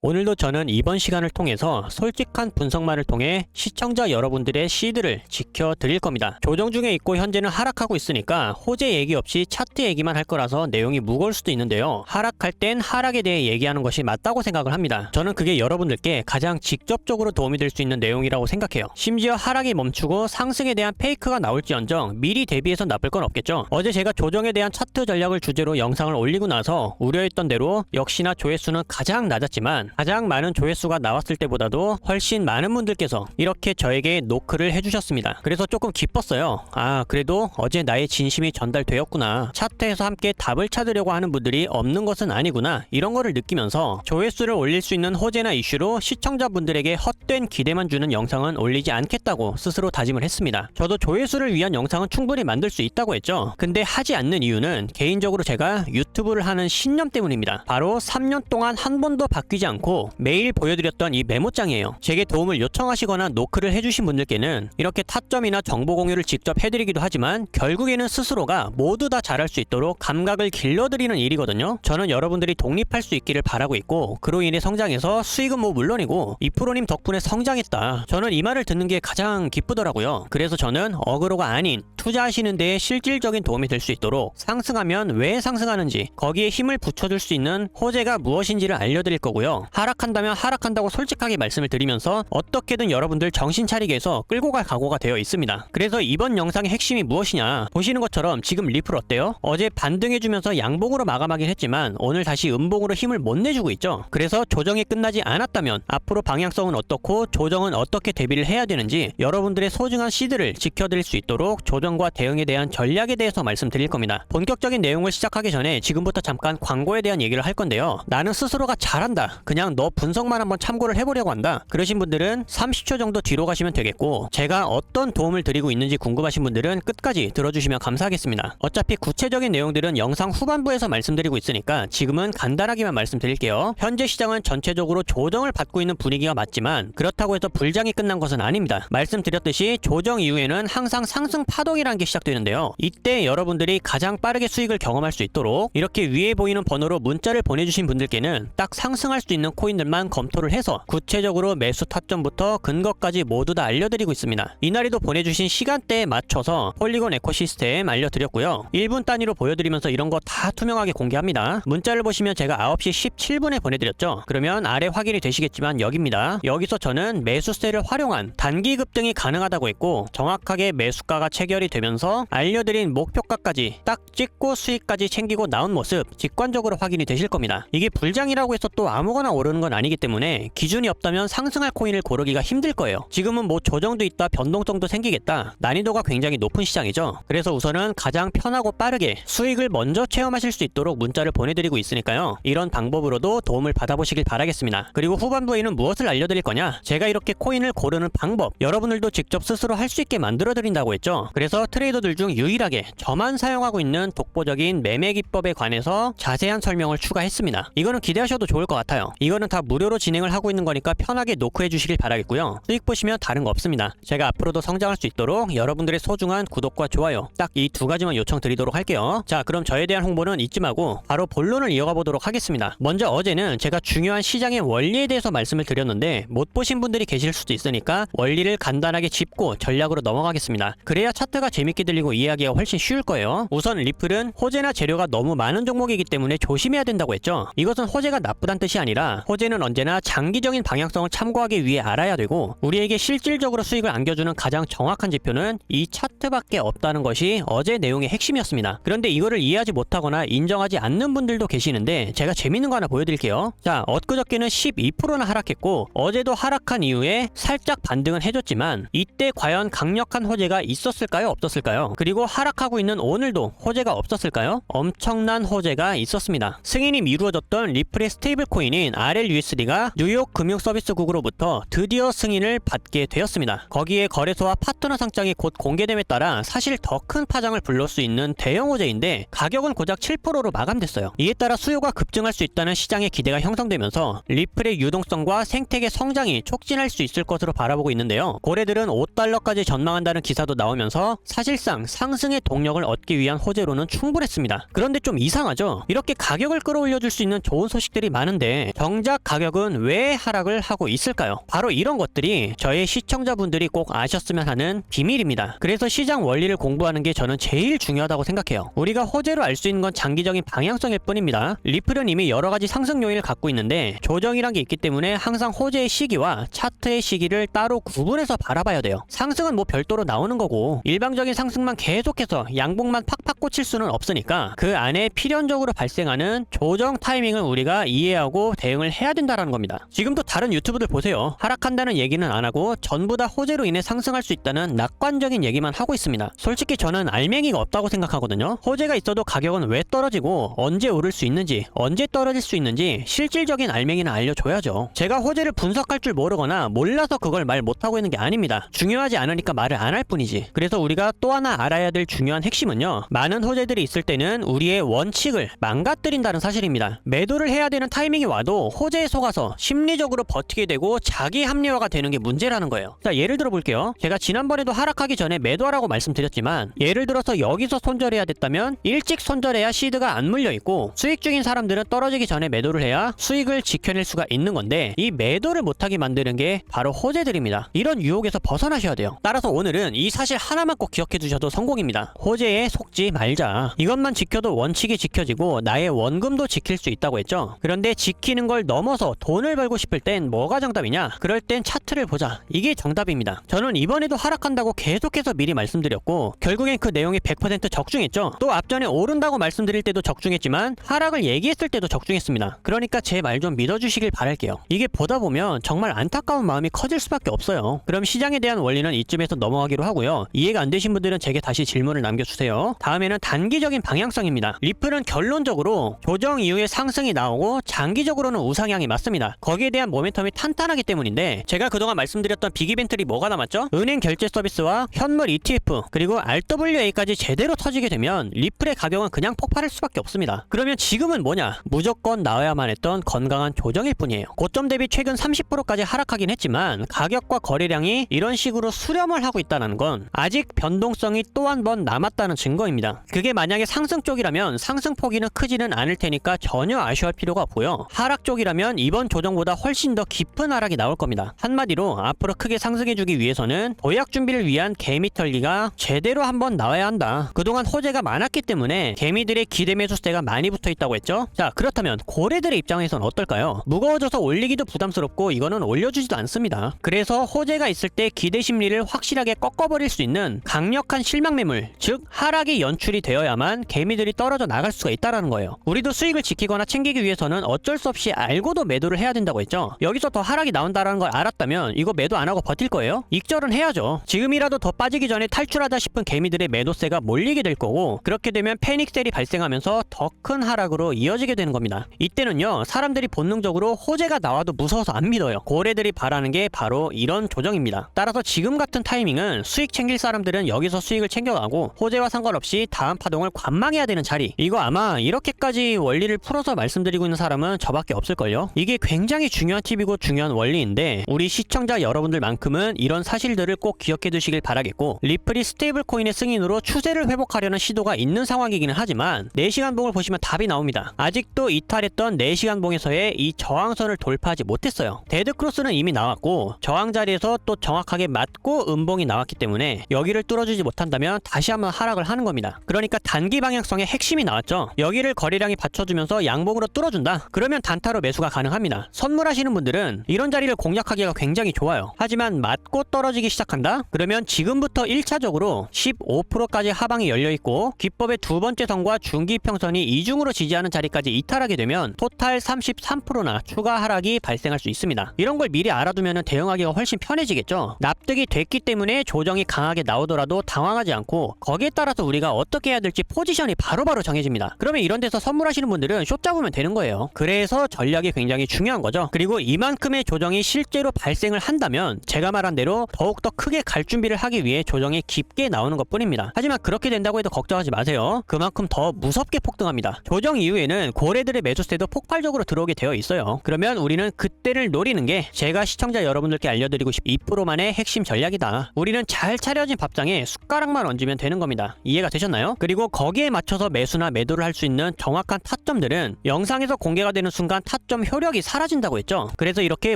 오늘도 저는 이번 시간을 통해서 솔직한 분석만을 통해 시청자 여러분들의 시드를 지켜드릴 겁니다. 조정 중에 있고 현재는 하락하고 있으니까 호재 얘기 없이 차트 얘기만 할 거라서 내용이 무거울 수도 있는데요. 하락할 땐 하락에 대해 얘기하는 것이 맞다고 생각을 합니다. 저는 그게 여러분들께 가장 직접적으로 도움이 될 수 있는 내용이라고 생각해요. 심지어 하락이 멈추고 상승에 대한 페이크가 나올지언정 미리 대비해서 나쁠 건 없겠죠. 어제 제가 조정에 대한 차트 전략을 주제로 영상을 올리고 나서 우려했던 대로 역시나 조회수는 가장 낮았지만 가장 많은 조회수가 나왔을 때보다도 훨씬 많은 분들께서 이렇게 저에게 노크를 해주셨습니다. 그래서 조금 기뻤어요. 그래도 어제 나의 진심이 전달되었구나. 차트에서 함께 답을 찾으려고 하는 분들이 없는 것은 아니구나. 이런 거를 느끼면서 조회수를 올릴 수 있는 호재나 이슈로 시청자분들에게 헛된 기대만 주는 영상은 올리지 않겠다고 스스로 다짐을 했습니다. 저도 조회수를 위한 영상은 충분히 만들 수 있다고 했죠. 근데 하지 않는 이유는 개인적으로 제가 유튜브를 하는 신념 때문입니다. 바로 3년 동안 한 번도 바뀌지 않고 매일 보여드렸던 이 메모장이에요. 제게 도움을 요청하시거나 노크를 해주신 분들께는 이렇게 타점이나 정보 공유를 직접 해드리기도 하지만 결국에는 스스로가 모두 다 잘할 수 있도록 감각을 길러드리는 일이거든요. 저는 여러분들이 독립할 수 있기를 바라고 있고 그로 인해 성장해서 수익은 물론이고 이프로님 덕분에 성장했다. 저는 이 말을 듣는 게 가장 기쁘더라고요. 그래서 저는 어그로가 아닌 투자하시는 데에 실질적인 도움이 될 수 있도록 상승하면 왜 상승하는지 거기에 힘을 붙여줄 수 있는 호재가 무엇인지를 알려드릴 거고요. 하락한다면 하락한다고 솔직하게 말씀을 드리면서 어떻게든 여러분들 정신 차리게 해서 끌고 갈 각오가 되어 있습니다. 그래서 이번 영상의 핵심이 무엇이냐, 보시는 것처럼 지금 리플 어때요? 어제 반등해주면서 양봉으로 마감하긴 했지만 오늘 다시 음봉으로 힘을 못 내주고 있죠. 그래서 조정이 끝나지 않았다면 앞으로 방향성은 어떻고 조정은 어떻게 대비를 해야 되는지 여러분들의 소중한 시드를 지켜드릴 수 있도록 조정과 대응에 대한 전략에 대해서 말씀드릴 겁니다. 본격적인 내용을 시작하기 전에 지금부터 잠깐 광고에 대한 얘기를 할 건데요. 나는 스스로가 잘한다, 그냥 너 분석만 한번 참고를 해보려고 한다, 그러신 분들은 30초 정도 뒤로 가시면 되겠고, 제가 어떤 도움을 드리고 있는지 궁금하신 분들은 끝까지 들어주시면 감사하겠습니다. 어차피 구체적인 내용들은 영상 후반부에서 말씀드리고 있으니까 지금은 간단하게만 말씀드릴게요. 현재 시장은 전체적으로 조정을 받고 있는 분위기가 맞지만 그렇다고 해서 불장이 끝난 것은 아닙니다. 말씀드렸듯이 조정 이후에는 항상 상승 파동이라는 게 시작되는데요. 이때 여러분들이 가장 빠르게 수익을 경험할 수 있도록 이렇게 위에 보이는 번호로 문자를 보내주신 분들께는 딱 상승할 수 있는 코인들만 검토를 해서 구체적으로 매수 타점부터 근거까지 모두 다 알려드리고 있습니다. 이날에도 보내주신 시간대에 맞춰서 폴리곤 에코시스템 알려드렸고요. 1분 단위로 보여드리면서 이런 거 다 투명하게 공개합니다. 문자를 보시면 제가 9시 17분에 보내드렸죠. 그러면 아래 확인이 되시겠지만 여기입니다. 여기서 저는 매수세를 활용한 단기 급등이 가능하다고 했고 정확하게 매수가가 체결이 되면서 알려드린 목표가까지 딱 찍고 수익까지 챙기고 나온 모습 직관적으로 확인이 되실 겁니다. 이게 불장이라고 해서 또 아무거나 오르는 건 아니기 때문에 기준이 없다면 상승할 코인을 고르기가 힘들 거예요. 지금은 뭐 조정도 있다, 변동성도 생기겠다, 난이도가 굉장히 높은 시장이죠. 그래서 우선은 가장 편하고 빠르게 수익을 먼저 체험하실 수 있도록 문자를 보내드리고 있으니까요. 이런 방법으로도 도움을 받아보시길 바라겠습니다. 그리고 후반부에는 무엇을 알려드릴 거냐, 제가 이렇게 코인을 고르는 방법 여러분들도 직접 스스로 할 수 있게 만들어드린다고 했죠. 그래서 트레이더들 중 유일하게 저만 사용하고 있는 독보적인 매매 기법에 관해서 자세한 설명을 추가했습니다. 이거는 기대하셔도 좋을 것 같아요. 이거는 다 무료로 진행을 하고 있는 거니까 편하게 노크해 주시길 바라겠고요. 수익 보시면 다른 거 없습니다. 제가 앞으로도 성장할 수 있도록 여러분들의 소중한 구독과 좋아요 딱 이 두 가지만 요청드리도록 할게요. 자, 그럼 저에 대한 홍보는 이쯤 하고 바로 본론을 이어가 보도록 하겠습니다. 먼저 어제는 제가 중요한 시장의 원리에 대해서 말씀을 드렸는데 못 보신 분들이 계실 수도 있으니까 원리를 간단하게 짚고 전략으로 넘어가겠습니다. 그래야 차트가 재밌게 들리고 이해하기가 훨씬 쉬울 거예요. 우선 리플은 호재나 재료가 너무 많은 종목이기 때문에 조심해야 된다고 했죠. 이것은 호재가 나쁘단 뜻이 아니라 호재는 언제나 장기적인 방향성을 참고하기 위해 알아야 되고 우리에게 실질적으로 수익을 안겨주는 가장 정확한 지표는 이 차트밖에 없다는 것이 어제 내용의 핵심이었습니다. 그런데 이거를 이해하지 못하거나 인정하지 않는 분들도 계시는데 제가 재밌는 거 하나 보여드릴게요. 자, 엊그저께는 12%나 하락했고 어제도 하락한 이후에 살짝 반등은 해줬지만 이때 과연 강력한 호재가 있었을까요, 없었을까요? 그리고 하락하고 있는 오늘도 호재가 없었을까요? 엄청난 호재가 있었습니다. 승인이 미루어졌던 리플의 스테이블 코인인 RLUSD가 뉴욕 금융서비스국으로부터 드디어 승인을 받게 되었습니다. 거기에 거래소와 파트너 상장이 곧 공개됨에 따라 사실 더 큰 파장을 불러올 수 있는 대형 호재인데 가격은 고작 7%로 마감됐어요. 이에 따라 수요가 급증할 수 있다는 시장의 기대가 형성되면서 리플의 유동성과 생태계 성장이 촉진할 수 있을 것으로 바라보고 있는데요. 고래들은 $5까지 전망한다는 기사도 나오면서 사실상 상승의 동력을 얻기 위한 호재로는 충분했습니다. 그런데 좀 이상하죠? 이렇게 가격을 끌어올려줄 수 있는 좋은 소식들이 많은데 정작 가격은 왜 하락을 하고 있을까요? 바로 이런 것들이 저의 시청자분들이 꼭 아셨으면 하는 비밀입니다. 그래서 시장 원리를 공부하는 게 저는 제일 중요하다고 생각해요. 우리가 호재로 알 수 있는 건 장기적인 방향성일 뿐입니다. 리플은 이미 여러가지 상승 요인을 갖고 있는데 조정이란 게 있기 때문에 항상 호재의 시기와 차트의 시기를 따로 구분해서 바라봐야 돼요. 상승은 뭐 별도로 나오는 거고 일방적인 상승만 계속해서 양봉만 팍팍 꽂힐 수는 없으니까 그 안에 필연적으로 발생하는 조정 타이밍을 우리가 이해하고 대응을 해야 된다는 겁니다. 지금도 다른 유튜브들 보세요. 하락한다는 얘기는 안 하고 전부 다 호재로 인해 상승할 수 있다는 낙관적인 얘기만 하고 있습니다. 솔직히 저는 알맹이가 없다고 생각하거든요. 호재가 있어도 가격은 왜 떨어지고 언제 오를 수 있는지 언제 떨어질 수 있는지 실질적인 알맹이는 알려줘야죠. 제가 호재를 분석할 줄 모르거나 몰라서 그걸 말 못하고 있는 게 아닙니다. 중요하지 않으니까 말을 안 할 뿐이지. 그래서 우리가 또 하나 알아야 될 중요한 핵심은요, 많은 호재들이 있을 때는 우리의 원칙을 망가뜨린다는 사실입니다. 매도를 해야 되는 타이밍이 와도 호재에 속아서 심리적으로 버티게 되고 자기 합리화가 되는 게 문제라는 거예요. 자, 예를 들어 볼게요. 제가 지난번에도 하락하기 전에 매도하라고 말씀드렸지만 예를 들어서 여기서 손절해야 됐다면 일찍 손절해야 시드가 안 물려있고 수익 중인 사람들은 떨어지기 전에 매도를 해야 수익을 지켜낼 수가 있는 건데 이 매도를 못하게 만드는 게 바로 호재들입니다. 이런 유혹에서 벗어나셔야 돼요. 따라서 오늘은 이 사실 하나만 꼭 기억해 두셔도 성공입니다. 호재에 속지 말자. 이것만 지켜도 원칙이 지켜지고 나의 원금도 지킬 수 있다고 했죠. 그런데 지키는 걸 넘어서 돈을 벌고 싶을 땐 뭐가 정답이냐? 그럴 땐 차트를 보자. 이게 정답입니다. 저는 이번에도 하락한다고 계속해서 미리 말씀드렸고 결국엔 그 내용이 100% 적중했죠. 또 앞전에 오른다고 말씀드릴 때도 적중했지만 하락을 얘기했을 때도 적중했습니다. 그러니까 제 말 좀 믿어주시길 바랄게요. 이게 보다 보면 정말 안타까운 마음이 커질 수밖에 없어요. 그럼 시장에 대한 원리는 이쯤에서 넘어가기로 하고요. 이해가 안 되신 분들은 제게 다시 질문을 남겨주세요. 다음에는 단기적인 방향성입니다. 리플은 결론적으로 조정 이후에 상승이 나오고 장기적으로는 우상향이 맞습니다. 거기에 대한 모멘텀이 탄탄하기 때문인데 제가 그동안 말씀드렸던 빅이벤트리 뭐가 남았죠? 은행 결제 서비스와 현물 ETF 그리고 RWA까지 제대로 터지게 되면 리플의 가격은 그냥 폭발할 수밖에 없습니다. 그러면 지금은 뭐냐? 무조건 나와야만 했던 건강한 조정일 뿐이에요. 고점 대비 최근 30%까지 하락하긴 했지만 가격과 거래량이 이런 식으로 수렴을 하고 있다는 건 아직 변동성이 또 한 번 남았다는 증거입니다. 그게 만약에 상승 쪽이라면 상승 포기는 크지는 않을 테니까 전혀 아쉬워할 필요가 없고요. 하락 쪽이라면 이번 조정보다 훨씬 더 깊은 하락이 나올 겁니다. 한마디로 앞으로 크게 상승해주기 위해서는 도약 준비를 위한 개미 털기가 제대로 한번 나와야 한다. 그동안 호재가 많았기 때문에 개미들의 기대 매수세가 많이 붙어있다고 했죠. 자, 그렇다면 고래들의 입장에선 어떨까요? 무거워져서 올리기도 부담스럽고 이거는 올려주지도 않습니다. 그래서 호재가 있을 때 기대 심리를 확실하게 꺾어버릴 수 있는 강력한 실망 매물, 즉 하락이 연출이 되어야만 개미들이 떨어져 나갈 수가 있다는 거예요. 우리도 수익을 지키거나 챙기기 위해서는 어쩔 수 없이 알고도 매도를 해야 된다고 했죠. 여기서 더 하락이 나온다는 걸 알았다면 이거 매도 안 하고 버틸 거예요? 익절은 해야죠. 지금이라도 더 빠지기 전에 탈출하자 싶은 개미들의 매도세가 몰리게 될 거고 그렇게 되면 패닉셀이 발생하면서 더 큰 하락으로 이어지게 되는 겁니다. 이때는요, 사람들이 본능적으로 호재가 나와도 무서워서 안 믿어요. 고래들이 바라는 게 바로 이런 조정입니다. 따라서 지금 같은 타이밍은 수익 챙길 사람들은 여기서 수익을 챙겨가고 호재와 상관없이 다음 파동을 관망해야 되는 자리. 이거 아마 이렇게까지 원리를 풀어서 말씀드리고 있는 사람은 저밖에 없을걸요. 이게 굉장히 중요한 팁이고 중요한 원리인데 우리 시청자 여러분들만큼은 이런 사실들을 꼭 기억해 두시길 바라겠고 리플이 스테이블 코인의 승인으로 추세를 회복하려는 시도가 있는 상황이기는 하지만 4시간 봉을 보시면 답이 나옵니다. 아직도 이탈했던 4시간 봉에서의 이 저항선을 돌파하지 못했어요. 데드크로스는 이미 나왔고 저항 자리에서 또 정확하게 맞고 음봉이 나왔기 때문에 여기를 뚫어주지 못한다면 다시 한번 하락을 하는 겁니다. 그러니까 단기 방향성의 핵심이 나왔죠. 여기를 거래량이 받쳐주면서 양봉으로 뚫어준다? 그러면 단타로 매수가 가능합니다. 선물하시는 분들은 이런 자리를 공략하기가 굉장히 좋아요. 하지만 맞고 떨어지기 시작한다? 그러면 지금부터 1차적으로 15%까지 하방이 열려있고 기법의 두 번째 선과 중기평선이 이중으로 지지하는 자리까지 이탈하게 되면 토탈 33%나 추가 하락이 발생할 수 있습니다. 이런 걸 미리 알아두면 대응하기가 훨씬 편해지겠죠. 납득이 됐기 때문에 조정이 강하게 나오더라도 당황하지 않고 거기에 따라서 우리가 어떻게 해야 될지 포지션이 바로바로 정해집니다. 그러면 이런 데서 선물하시는 분들은 숏 잡으면 되는 거예요. 그래서 전략이 굉장히 중요한 거죠. 그리고 이만큼의 조정이 실제로 발생을 한다면 제가 말한 대로 더욱더 크게 갈 준비를 하기 위해 조정이 깊게 나오는 것 뿐입니다. 하지만 그렇게 된다고 해도 걱정하지 마세요. 그만큼 더 무섭게 폭등합니다. 조정 이후에는 고래들의 매수세도 폭발적으로 들어오게 되어 있어요. 그러면 우리는 그때를 노리는 게 제가 시청자 여러분들께 알려드리고 싶은 2%만의 핵심 전략이다. 우리는 잘 차려진 밥상에 숟가락만 얹으면 되는 겁니다. 이해가 되셨나요? 그리고 거기에 맞춰서 매수나 매도를 할 수 있는 정확한 타점들은 영상에서 공개가 되는 순간 타점 효력이 사라진다고 했죠. 그래서 이렇게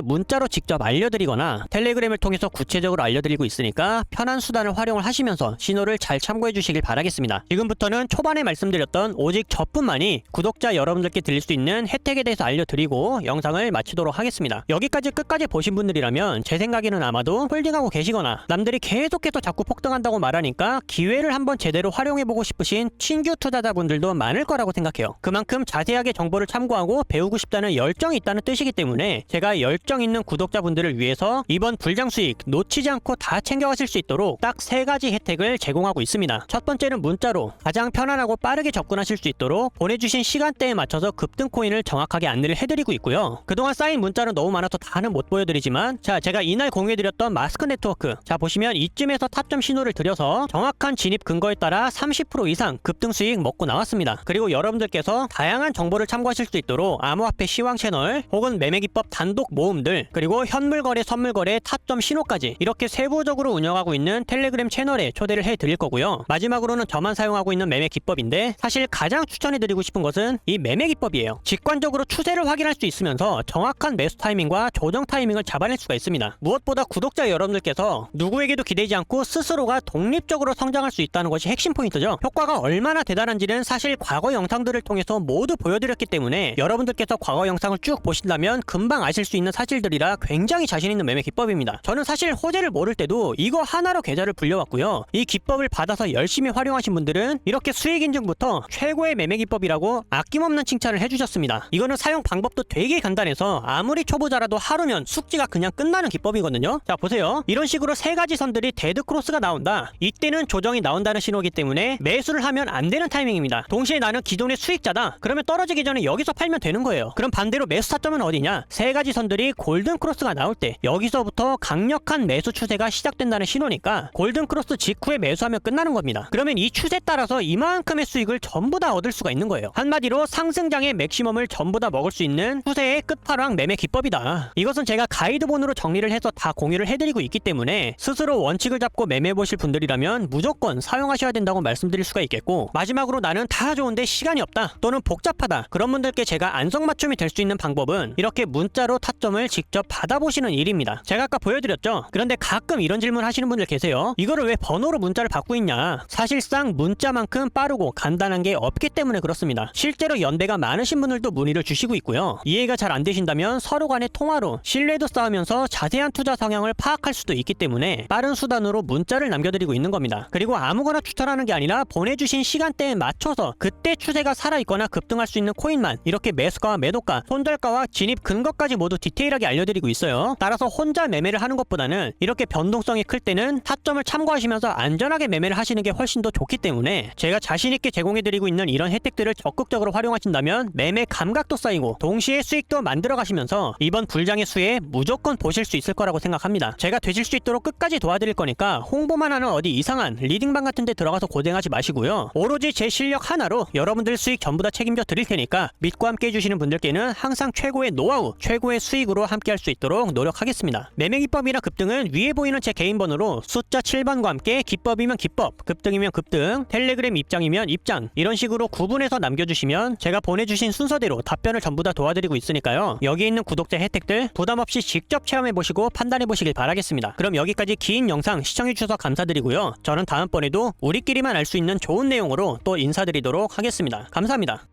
문자로 직접 알려드리거나 텔레그램을 통해서 구체적으로 알려드리고 있으니까 편한 수단을 활용을 하시면서 신호를 잘 참고해 주시길 바라겠습니다. 지금부터는 초반에 말씀드렸던 오직 저뿐만이 구독자 여러분들께 드릴 수 있는 혜택에 대해서 알려드리고 영상을 마치도록 하겠습니다. 여기까지 끝까지 보신 분들이라면 제 생각에는 아마도 홀딩하고 계시거나 남들이 계속해서 자꾸 폭등한다고 말하니까 기회를 한번 제대로 활용해보고 싶으신 신규 투자자분들도 많을 거라고 생각해요. 그만큼 자세하게 정보를 참고하고 배우고 싶다는 열정이 있다는 뜻이기 때문에 제가 열정 있는 구독자분들을 위해서 이번 불장 수익 놓치지 않고 다 챙겨가실 수 있도록 딱 3가지 혜택을 제공하고 있습니다. 첫 번째는 문자로 가장 편안하고 빠르게 접근하실 수 있도록 보내주신 시간대에 맞춰서 급등 코인을 정확하게 안내를 해드리고 있고요. 그동안 쌓인 문자는 너무 많아서 다는 못 보여드리지만 자, 제가 이날 공유해드렸던 마스크 네트워크, 자 보시면 이쯤에서 타점 신호를 드려서 정확한 진입 근거에 따라 30% 이상 급등 수익 먹고 나왔습니다. 그리고 여러분들께서 다양한 정보를 참고하실 수 있도록 암호화폐 시황 채널 혹은 매매기법 단독 모음들, 그리고 현물거래 선물거래 타점 신호까지 이렇게 세부적으로 운영하고 있는 텔레그램 채널에 초대를 해드릴 거고요. 마지막으로는 저만 사용하고 있는 매매 기법인데 사실 가장 추천해드리고 싶은 것은 이 매매 기법이에요. 직관적으로 추세를 확인할 수 있으면서 정확한 매수 타이밍과 조정 타이밍을 잡아낼 수가 있습니다. 무엇보다 구독자 여러분들께서 누구에게도 기대지 않고 스스로가 독립적으로 성장할 수 있다는 것이 핵심 포인트죠. 효과가 얼마나 대단한지는 사실 과거 영상들을 통해서 모두 보여드렸기 때문에 여러분들께서 과거 영상을 쭉 보신다면 금방 아실 수 있는 사실들이라 굉장히 자신 있는 매매 기법입니다. 저는 사실 호재를 모를 때도 이거 하나로 계좌를 불려왔고요. 이 기법을 받아서 열심히 활용하신 분들은 이렇게 수익 인증부터 최고의 매매 기법이라고 아낌없는 칭찬을 해주셨습니다. 이거는 사용 방법도 되게 간단해서 아무리 초보자라도 하루면 숙지가 그냥 끝나는 기법이거든요. 자 보세요. 이런 식으로 3가지 선들이 데드 크로스가 나온다. 이때는 조정이 나온다는 신호이기 때문에 매수를 하면 안 되는 타이밍입니다. 동시에 나는 기존의 수익자다. 그러면 떨어지기 전에 여기서 팔면 되는 거예요. 그럼 반대로 매수 타점은 어디냐? 3가지 선들이 골든 크로스가 나올 때 여기서부터 강력한 매수 추세가 시작된다는 신호니까 골든 크로스 직후에 매수하면 끝나는 겁니다. 그러면 이 추세에 따라서 이만큼의 수익을 전부 다 얻을 수가 있는 거예요. 한마디로 상승장의 맥시멈을 전부 다 먹을 수 있는 추세의 끝판왕 매매 기법이다. 이것은 제가 가이드본으로 정리를 해서 다 공유를 해드리고 있기 때문에 스스로 원칙을 잡고 매매해보실 분들이라면 무조건 사용하셔야 된다고 말씀드릴 수가 있겠고, 마지막으로 나는 다 좋은데 시간이 없다 또는 복잡하다 그런 분들께 제가 안성맞춤이 될 수 있는 방법은 이렇게 문자로 타점을 직접 받아보시는 일입니다. 제가 아까 보여드렸죠. 그런데 가끔 이런 질문 하시는 분들 계세요. 이거를 왜 번호로 문자를 받고 있냐? 사실상 문자만큼 빠르고 간단한 게 없기 때문에 그렇습니다. 실제로 연배가 많으신 분들도 문의를 주시고 있고요. 이해가 잘 안 되신다면 서로 간의 통화로 신뢰도 쌓으면서 자세한 투자 성향을 파악할 수도 있기 때문에 빠른 수단으로 문자를 남겨드리고 있는 겁니다. 그리고 아무거나 추천하는 게 아니라 보내주신 시간대에 맞춰서 그때 추세가 살아있거나 급등할 수 있는 코인만 이렇게 매수가와 매도가, 손절가와 진입 근거까지 모두 디테일하게 알려드리고 있어요. 따라서 혼자 매매를 하는 것보다는 이렇게 변동성이 클 때는 타점을 참고하시면서 안전하게 매매를 하시는 게 훨씬 더 좋기 때문에 제가 자신있게 제공해드리고 있는 이런 혜택들을 적극적으로 활용하신다면 매매 감각도 쌓이고 동시에 수익도 만들어 가시면서 이번 불장의 수에 무조건 보실 수 있을 거라고 생각합니다. 제가 되실 수 있도록 끝까지 도와드릴 거니까 홍보만 하는 어디 이상한 리딩방 같은 데 들어가서 고생하지 마시고요. 오로지 제 실력 하나로 여러분들 수익 전부 다 책임져 드릴 테니까 믿고 함께 해주시는 분들께는 항상 최고의 노하우, 최고의 수익으로 함께 할 수 있도록 노력하겠습니다. 매매 기법이나 급등은 위에 보이는 제 개인 번호로 숫자 7번과 함께 기법이면 기법, 급등이면 급등, 텔레그램 입장이면 입장 이런 식으로 구분해서 남겨주시면 제가 보내주신 순서대로 답변을 전부 다 도와드리고 있으니까요. 여기 있는 구독자 혜택들 부담없이 직접 체험해보시고 판단해보시길 바라겠습니다. 그럼 여기까지 긴 영상 시청해주셔서 감사드리고요. 저는 다음번에도 우리끼리만 알 수 있는 좋은 내용으로 또 인사드리도록 하겠습니다. 감사합니다.